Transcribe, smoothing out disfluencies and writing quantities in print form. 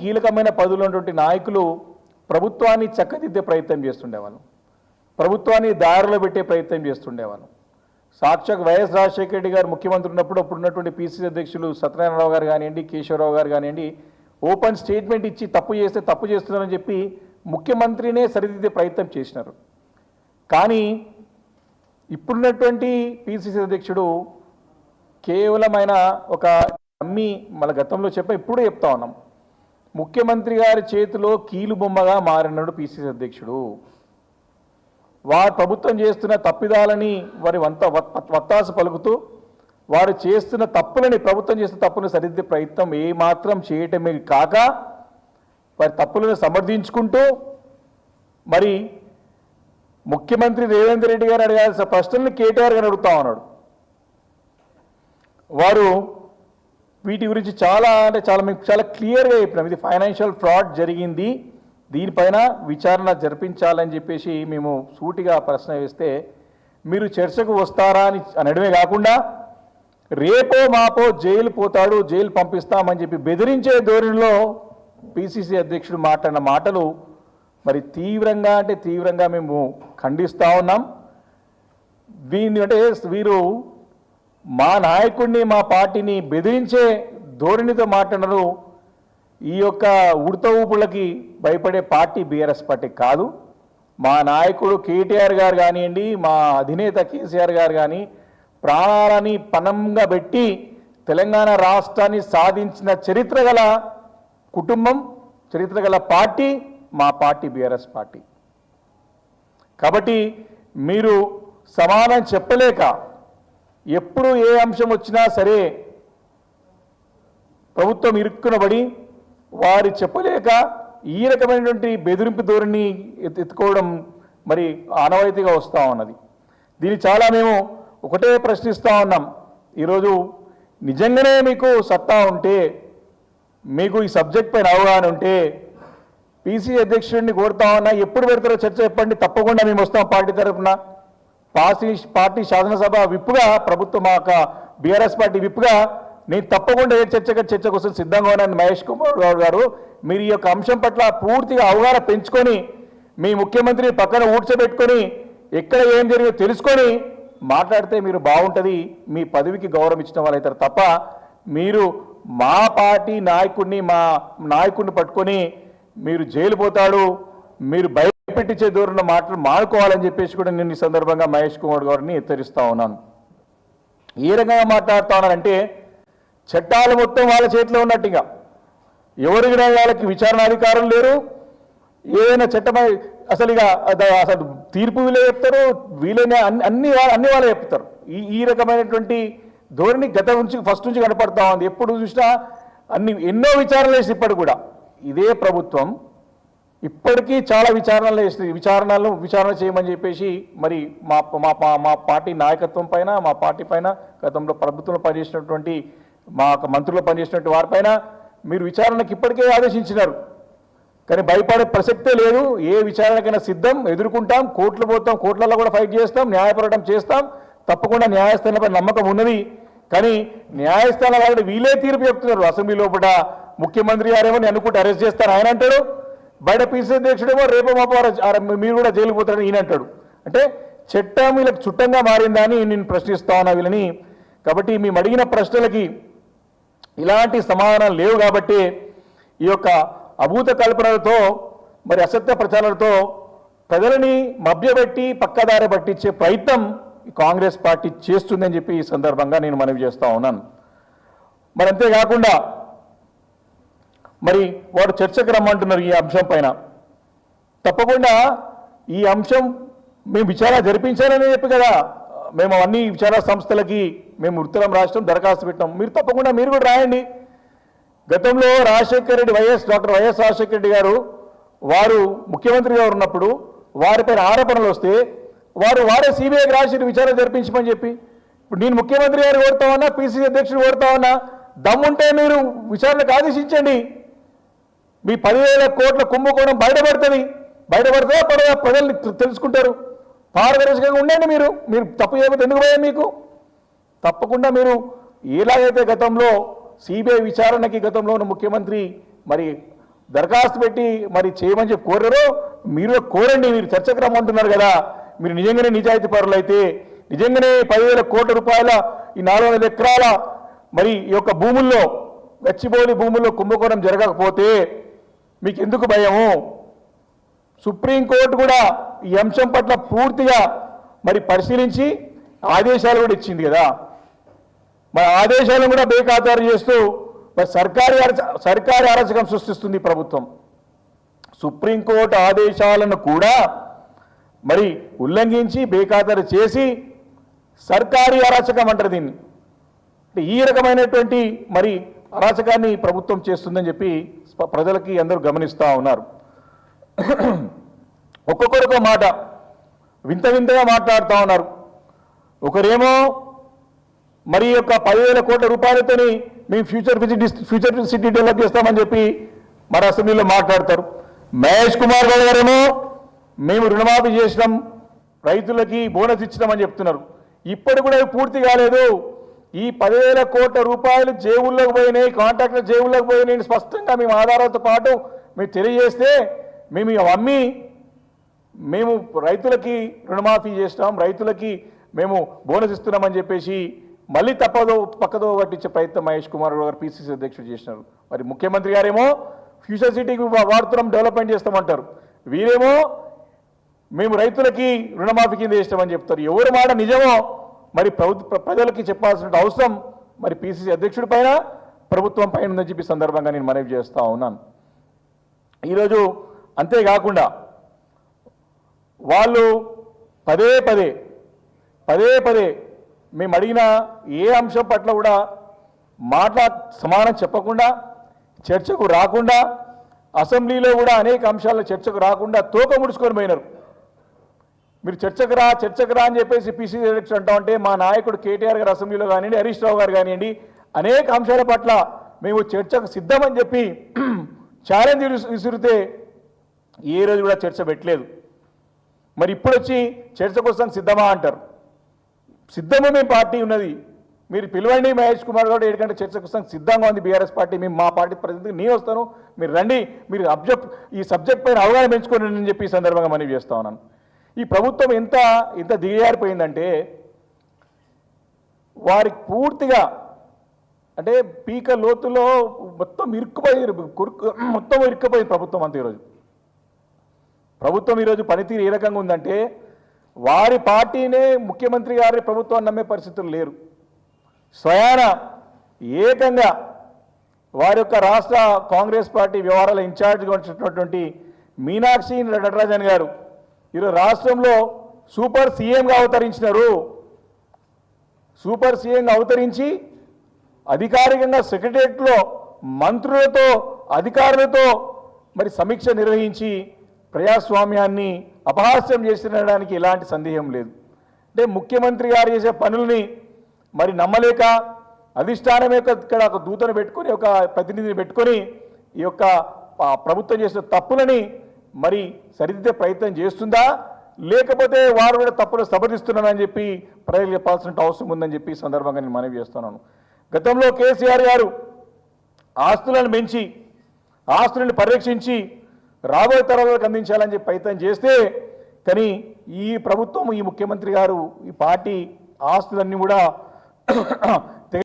కీలకమైన పదవులు ఉన్నటువంటి నాయకులు ప్రభుత్వాన్ని చక్కదిద్దే ప్రయత్నం చేస్తుండేవాళ్ళు, ప్రభుత్వాన్ని దారిలో పెట్టే ప్రయత్నం చేస్తుండేవాళ్ళు. సాక్షాత్ వైఎస్ రాజశేఖర రెడ్డి గారు ముఖ్యమంత్రి ఉన్నప్పుడు అప్పుడున్నటువంటి పిసిసి అధ్యక్షులు సత్యనారాయణరావు గారు కానివ్వండి, కేశవరావు గారు కానివ్వండి, ఓపెన్ స్టేట్మెంట్ ఇచ్చి తప్పు చేస్తే తప్పు చేస్తున్నారని చెప్పి ముఖ్యమంత్రినే సరిదిద్దే ప్రయత్నం చేసినారు. కానీ ఇప్పుడున్నటువంటి పిసిసి అధ్యక్షుడు కేవలమైన ఒక అమ్మి మన గతంలో ఇప్పుడు చెప్తా ఉన్నాం, ముఖ్యమంత్రి గారి చేతిలో కీలు బొమ్మగా మారినాడు పిసిసి అధ్యక్షుడు. వారు ప్రభుత్వం చేస్తున్న తప్పిదాలని వారి వత్తాసు పలుకుతూ వారు చేస్తున్న తప్పులని, ప్రభుత్వం చేస్తున్న తప్పులను సరిదిద్దే ప్రయత్నం ఏమాత్రం చేయటమే కాక వారి తప్పులను సమర్థించుకుంటూ మరి ముఖ్యమంత్రి రేవంత్ రెడ్డి గారు అడగాల్సిన ప్రశ్నలను కేటీఆర్ గారు అడుగుతా ఉన్నాడు. వారు వీటి గురించి చాలా క్లియర్గా చెప్పినాం, ఇది ఫైనాన్షియల్ ఫ్రాడ్ జరిగింది, దీనిపైన విచారణ జరిపించాలని చెప్పేసి మేము సూటిగా ప్రశ్న వేస్తే మీరు చర్చకు వస్తారా అని అనడమే కాకుండా రేపో మాపో జైలు పోతాడు, జైలు పంపిస్తామని చెప్పి బెదిరించే ధోరణిలో పిసిసి అధ్యక్షుడు మాట్లాడిన మాటలు మరి తీవ్రంగా మేము ఖండిస్తూ ఉన్నాం. వీరు మా నాయకుడిని, మా పార్టీని బెదిరించే ధోరణితో మాట్లాడరు. ఈ యొక్క ఉడత ఊపులకి భయపడే పార్టీ బీఆర్ఎస్ పార్టీ కాదు. మా నాయకుడు కేటీఆర్ గారు కానివ్వండి, మా అధినేత కేసీఆర్ గారు కానీ ప్రాణాలని పణంగా పెట్టి తెలంగాణ రాష్ట్రాన్ని సాధించిన చరిత్ర గల కుటుంబం, చరిత్ర గల పార్టీ మా పార్టీ బీఆర్ఎస్ పార్టీ. కాబట్టి మీరు సమాధానం చెప్పలేక ఎప్పుడు ఏ అంశం వచ్చినా సరే ప్రభుత్వం ఇరుక్కునబడి వారు చెప్పలేక ఈ రకమైనటువంటి బెదిరింపు ధోరణి ఎత్తుకోవడం మరి ఆనవాయితీగా వస్తూ ఉన్నది. దీన్ని చాలా మేము ఒకటే ప్రశ్నిస్తూ ఉన్నాం. ఈరోజు నిజంగానే మీకు సత్తా ఉంటే, మీకు ఈ సబ్జెక్ట్ పైన అవగాహన ఉంటే పిసిసి అధ్యక్షుడిని కోరుతా ఉన్నా, ఎప్పుడు పెడతారో చర్చ చెప్పండి, తప్పకుండా మేము వస్తాం. పార్టీ తరఫున పార్టీ శాసనసభ విప్పుగా, ప్రభుత్వం మా బీఆర్ఎస్ పార్టీ విప్పుగా నేను తప్పకుండా ఏ చర్చ కోసం సిద్ధంగా ఉన్నాను. మహేష్ కుమార్ గౌడ్ గారు, మీరు ఈ యొక్క అంశం పట్ల పూర్తిగా అవగాహన పెంచుకొని మీ ముఖ్యమంత్రిని పక్కన ఊడ్చబెట్టుకొని ఎక్కడ ఏం జరిగిందో తెలుసుకొని మాట్లాడితే మీరు బాగుంటుంది, మీ పదవికి గౌరవం ఇచ్చిన వాళ్ళు అవుతారు. తప్ప మీరు మా పార్టీ నాయకుడిని పట్టుకొని మీరు జైలు పోతాడు, మీరు భయపెట్టించే దూరంలో మాటలు మానుకోవాలని చెప్పేసి కూడా నేను ఈ సందర్భంగా మహేష్ కుమార్ గారిని హెచ్చరిస్తూ ఉన్నాను. ఏ రకంగా మాట్లాడుతూ ఉన్నారంటే చట్టాలు మొత్తం వాళ్ళ చేతిలో ఉన్నట్టుగా, ఎవరికి వాళ్ళకి విచారణాధికారం లేరు. ఏదైనా చట్టమై అసలు తీర్పు వీళ్ళే చెప్తారు, వీళ్ళనే అన్ని వాళ్ళే చెప్తారు. ఈ రకమైనటువంటి ధోరణి ఫస్ట్ నుంచి కనపడతా ఉంది. ఎప్పుడు చూసినా ఎన్నో విచారణలు వేసి ఇప్పటికి కూడా ఇదే ప్రభుత్వం ఇప్పటికీ చాలా విచారణ చేయమని చెప్పేసి మరి మా పార్టీ నాయకత్వం పైన, మా పార్టీ పైన, గతంలో ప్రభుత్వంలో పనిచేసినటువంటి మా మంత్రులు పనిచేసినటువంటి వారిపైన మీరు విచారణకు ఇప్పటికే ఆదేశించినారు. కానీ భయపడే ప్రసక్తే లేదు. ఏ విచారణకైనా సిద్ధం, ఎదుర్కొంటాం, కోర్టులు పోతాం, కోర్టులలో కూడా ఫైట్ చేస్తాం, న్యాయ పోరాటం చేస్తాం. తప్పకుండా న్యాయస్థానంపై నమ్మకం ఉన్నది. కానీ న్యాయస్థానం వాళ్ళు వీళ్ళే తీర్పు చెప్తున్నారు. అసెంబ్లీ లోపల ముఖ్యమంత్రి గారేమో నేను అనుకుంటే అరెస్ట్ చేస్తాను ఆయన అంటాడు, బయట పిసిసి అధ్యక్షుడేమో రేపో మాపో మీరు కూడా జైలుకు పోతారని ఈయన అంటాడు. అంటే చట్టం వీళ్ళకి చుట్టంగా మారిందా అని నేను ప్రశ్నిస్తా ఉన్నా వీళ్ళని. కాబట్టి మేము అడిగిన ప్రశ్నలకి ఇలాంటి సమాధానాలు లేవు. కాబట్టి ఈ యొక్క అభూత కల్పనలతో మరి అసత్య ప్రచారాలతో ప్రజలని మభ్యపెట్టి పక్కదారి పట్టించే ప్రయత్నం కాంగ్రెస్ పార్టీ చేస్తుందని చెప్పి ఈ సందర్భంగా నేను మనవి చేస్తూ ఉన్నాను. మరి అంతేకాకుండా మరి వారు చర్చకు రమ్మంటున్నారు ఈ అంశం పైన. తప్పకుండా ఈ అంశం మేము విచారణ జరిపించాలని చెప్పి కదా మేము అన్ని విచారణ సంస్థలకి మేము ఉత్తరం రాష్ట్రం దరఖాస్తు పెట్టాం. మీరు తప్పకుండా మీరు కూడా రాయండి. గతంలో డాక్టర్ వైఎస్ రాజశేఖర రెడ్డి గారు వారు ముఖ్యమంత్రిగా ఉన్నప్పుడు వారిపైన ఆరోపణలు వస్తే వారే సిబిఐకి రాసి విచారణ జరిపించమని చెప్పి, ఇప్పుడు నేను ముఖ్యమంత్రి గారు కోరుతా ఉన్నా, పిసిసి అధ్యక్షుడు కోరుతా ఉన్నా, దమ్ముంటే మీరు విచారణకు ఆదేశించండి. మీ 10,000 కోట్ల కుంభకోణం బయటపడుతుంది. బయటపడితే ప్రజల్ని తెలుసుకుంటారు. పారదర్శకంగా ఉండండి. మీరు తప్పు చేయకపోతే ఎందుకు పోయా మీకు? తప్పకుండా మీరు ఎలాగైతే గతంలో సిబిఐ విచారణకి గతంలో ఉన్న ముఖ్యమంత్రి మరి దరఖాస్తు పెట్టి మరి చేయమని చెప్పి కోరారో మీరు కోరండి. మీరు చర్చకు రమ్మంటున్నారు కదా, మీరు నిజంగానే నిజాయితీ పరులు అయితే, నిజంగానే 10,000 కోట్ల రూపాయల ఈ 400 ఎకరాల మరి ఈ యొక్క భూముల్లో, గచ్చిబౌలి భూముల్లో కుంభకోణం జరగకపోతే మీకు ఎందుకు భయము? సుప్రీంకోర్టు కూడా ఈ అంశం పట్ల పూర్తిగా మరి పరిశీలించి ఆదేశాలు కూడా ఇచ్చింది కదా. మరి ఆదేశాలను కూడా బేఖాతరు చేస్తూ మరి సర్కారీ అరాచకం సృష్టిస్తుంది ప్రభుత్వం. సుప్రీంకోర్టు ఆదేశాలను కూడా మరి ఉల్లంఘించి బేఖాతరు చేసి సర్కారీ అరాచకం అంటారు దీన్ని. ఈ రకమైనటువంటి మరి అరాచకాన్ని ప్రభుత్వం చేస్తుందని చెప్పి ప్రజలకి అందరూ గమనిస్తూ ఉన్నారు. ఒక్కొక్కరికో మాట వింత వింతగా మాట్లాడుతూ ఉన్నారు. ఒకరేమో మరి యొక్క 10,000 కోట్ల రూపాయలతోని మేము ఫ్యూచర్ సిటీ డెవలప్ చేస్తామని చెప్పి మరి అసెంబ్లీలో మాట్లాడతారు. మహేష్ కుమార్ గౌడ్ గారేమో మేము రుణమాఫీ చేసినాం, రైతులకి బోనస్ ఇచ్చినామని చెప్తున్నారు. ఇప్పటి కూడా పూర్తి కాలేదు. ఈ 10,000 కోట్ల రూపాయలు జేబుల్లోకి పోయినాయి, కాంట్రాక్టర్ జేబుల్లోకి పోయినాయి స్పష్టంగా మేము ఆధారాలతో పాటు మేము తెలియజేస్తే మేము అమ్మి మేము రైతులకి రుణమాఫీ చేసినాం, రైతులకి మేము బోనస్ ఇస్తున్నామని చెప్పేసి మళ్ళీ పక్కదో పట్టించే ప్రయత్నం మహేష్ కుమార్ గారు పిసిసి అధ్యక్షుడు చేసినారు. మరి ముఖ్యమంత్రి గారేమో ఫ్యూచర్ సిటీకి వాడుతున్నాం, డెవలప్మెంట్ చేస్తామంటారు. వీరేమో మేము రైతులకి రుణమాఫీ కింద చేస్తామని చెప్తారు. ఎవరి మాట నిజమో మరి ప్రజలకి చెప్పాల్సిన అవసరం మరి పిసిసి అధ్యక్షుడి పైన, ప్రభుత్వం పైన ఉందని చెప్పి సందర్భంగా నేను మనవి చేస్తూ ఉన్నాను. ఈరోజు అంతేకాకుండా వాళ్ళు పదే పదే మేము అడిగిన ఏ అంశం పట్ల కూడా సమానం చెప్పకుండా, చర్చకు రాకుండా, అసెంబ్లీలో కూడా అనేక అంశాల్లో చర్చకు రాకుండా తోక ముడుచుకొని పోయినారు. మీరు చర్చకు రా అని చెప్పేసి పిసిసి అధ్యక్షుడు అంటా ఉంటే మా నాయకుడు కేటీఆర్ గారు అసెంబ్లీలో కానివ్వండి, హరీష్ రావు గారు కానివ్వండి, అనేక అంశాల పట్ల మేము చర్చకు సిద్ధమని చెప్పి ఛాలెంజ్ విసిరితే ఏ రోజు కూడా చర్చ పెట్టలేదు. మరి ఇప్పుడు వచ్చి చర్చ కోసం సిద్ధమా అంటారు. సిద్ధమే మేము పార్టీ ఉన్నది, మీరు పిలవండి మహేష్ కుమార్ గౌడ్ 7 గంటల చర్చ కోసం సిద్ధంగా ఉంది బీఆర్ఎస్ పార్టీ. మేము మా పార్టీ ప్రతినిధికి నేను వస్తాను, మీరు రండి, మీరు ఈ సబ్జెక్ట్ పైన అవగాహన పెంచుకోండి అని చెప్పి ఈ సందర్భంగా మనవి చేస్తా ఉన్నాను. ఈ ప్రభుత్వం ఎంత దిగజారిపోయిందంటే వారికి పూర్తిగా అంటే పీక లోతులో మొత్తం ఇరుక్కుపోయింది ప్రభుత్వం అంతా. ప్రభుత్వం ఈరోజు పనితీరు ఏ రకంగా ఉందంటే వారి పార్టీనే ముఖ్యమంత్రి గారి ప్రభుత్వాన్ని నమ్మే పరిస్థితులు లేరు. స్వయాన ఏకంగా వారి యొక్క రాష్ట్ర కాంగ్రెస్ పార్టీ వ్యవహారాల ఇన్ఛార్జ్గా వచ్చినటువంటి మీనాక్షి నటరాజన్ గారు ఈరోజు రాష్ట్రంలో సూపర్ సీఎంగా అవతరించినారు. సూపర్ సీఎంగా అవతరించి అధికారికంగా సెక్రటరియట్లో మంత్రులతో అధికారులతో మరి సమీక్ష నిర్వహించి ప్రజాస్వామ్యాన్ని అపహాస్యం చేసినడానికి ఎలాంటి సందేహం లేదు. అంటే ముఖ్యమంత్రి గారు చేసే పనుల్ని మరి నమ్మలేక అధిష్టానం ఇక్కడ ఒక దూతను పెట్టుకొని, ఒక ప్రతినిధిని పెట్టుకొని ఈ యొక్క ప్రభుత్వం చేసిన తప్పులని మరి సరిదిద్దే ప్రయత్నం చేస్తుందా, లేకపోతే వారు కూడా తప్పులు సమర్థిస్తున్నారని చెప్పి ప్రజలు చెప్పాల్సిన అవసరం ఉందని చెప్పి సందర్భంగా నేను మనవి చేస్తున్నాను. గతంలో కేసీఆర్ గారు ఆస్తులను పెంచి, ఆస్తులను పరిరక్షించి రాబోయే తరాలకు అందించాలని చెప్పి ప్రయత్నం చేస్తే, కానీ ఈ ప్రభుత్వం, ఈ ముఖ్యమంత్రి గారు, ఈ పార్టీ ఆస్తులన్నీ కూడా